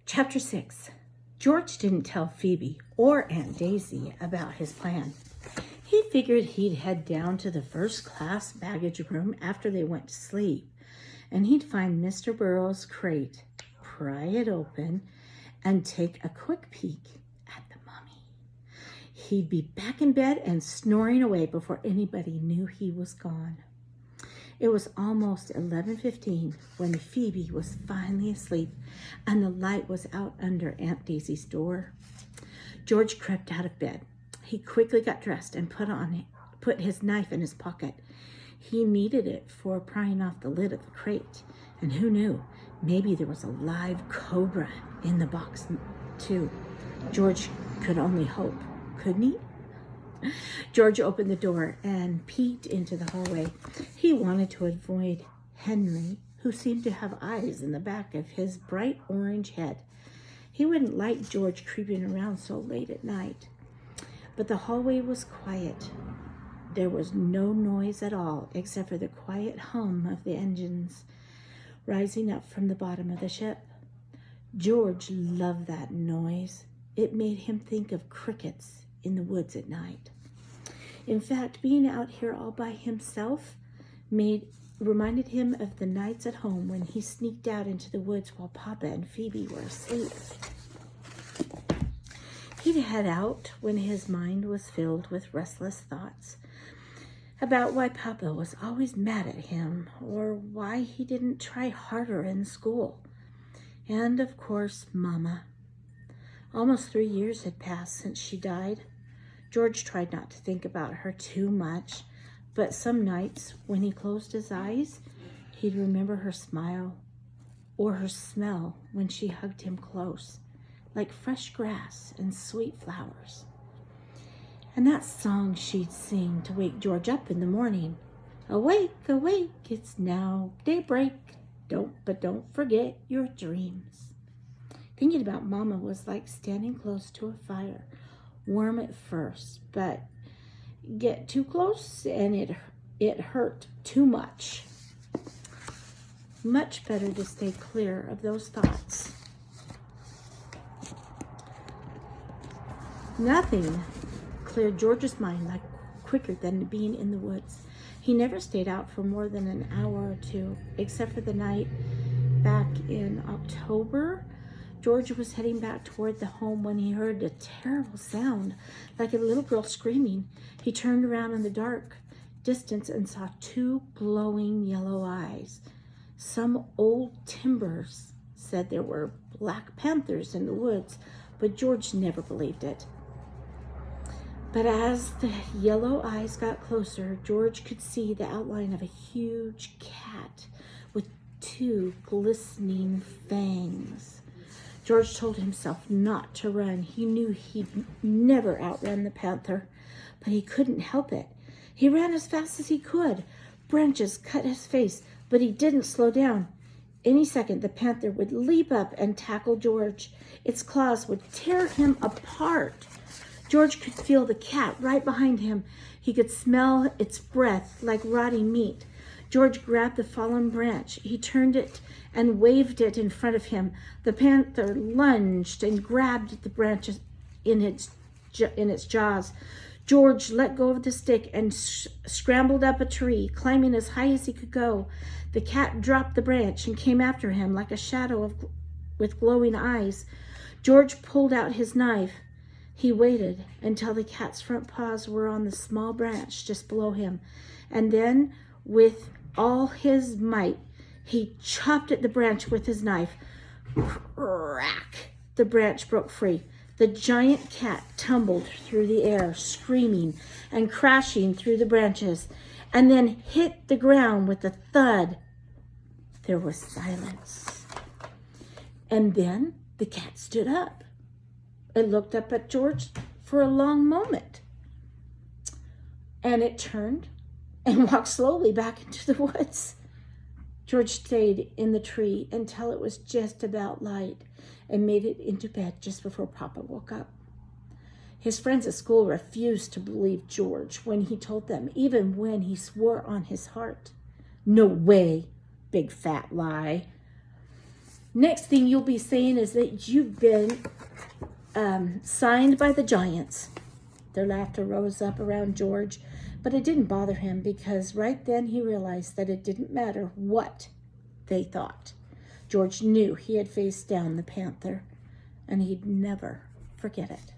Chapter 6. George didn't tell Phoebe or Aunt Daisy about his plan. He figured he'd head down to the first-class baggage room after they went to sleep, and he'd find Mr. Burrow's crate, pry it open, and take a quick peek at the mummy. He'd be back in bed and snoring away before anybody knew he was gone. It was almost 11:15 when Phoebe was finally asleep and the light was out under Aunt Daisy's door. George crept out of bed. He quickly got dressed and put his knife in his pocket. He needed it for prying off the lid of the crate. And who knew, maybe there was a live cobra in the box too. George could only hope, couldn't he? George opened the door and peeked into the hallway. He wanted to avoid Henry, who seemed to have eyes in the back of his bright orange head. He wouldn't like George creeping around so late at night. But the hallway was quiet. There was no noise at all except for the quiet hum of the engines rising up from the bottom of the ship. George loved that noise. It made him think of crickets in the woods at night. In fact, being out here all by himself reminded him of the nights at home when he sneaked out into the woods while Papa and Phoebe were asleep. He'd head out when his mind was filled with restless thoughts about why Papa was always mad at him or why he didn't try harder in school. And, of course, Mama. Almost 3 years had passed since she died. George tried not to think about her too much, but some nights when he closed his eyes, he'd remember her smile or her smell when she hugged him close, like fresh grass and sweet flowers. And that song she'd sing to wake George up in the morning. Awake, awake, it's now daybreak. Don't forget your dreams. Thinking about Mama was like standing close to a fire. Warm at first, but get too close and it hurt too much. Much better to stay clear of those thoughts. Nothing cleared George's mind like quicker than being in the woods. He never stayed out for more than an hour or two, except for the night back in October. George was heading back toward the home when he heard a terrible sound, like a little girl screaming. He turned around in the dark distance and saw 2 glowing yellow eyes. Some old timbers said there were black panthers in the woods, but George never believed it. But as the yellow eyes got closer, George could see the outline of a huge cat with 2 glistening fangs. George told himself not to run. He knew he'd never outrun the panther, but he couldn't help it. He ran as fast as he could. Branches cut his face, but he didn't slow down. Any second, the panther would leap up and tackle George. Its claws would tear him apart. George could feel the cat right behind him. He could smell its breath like rotting meat. George grabbed the fallen branch. He turned it and waved it in front of him. The panther lunged and grabbed the branch in its jaws. George let go of the stick and scrambled up a tree, climbing as high as he could go. The cat dropped the branch and came after him like a shadow with glowing eyes. George pulled out his knife. He waited until the cat's front paws were on the small branch just below him, and then, with all his might, he chopped at the branch with his knife. Crack! The branch broke free. The giant cat tumbled through the air, screaming and crashing through the branches, and then hit the ground with a thud. There was silence. And then the cat stood up. It looked up at George for a long moment. And it turned and walked slowly back into the woods. George stayed in the tree until it was just about light and made it into bed just before Papa woke up. His friends at school refused to believe George when he told them, even when he swore on his heart. No way, big fat lie. Next thing you'll be saying is that you've been signed by the Giants. Their laughter rose up around George, but it didn't bother him because right then he realized that it didn't matter what they thought. George knew he had faced down the panther, and he'd never forget it.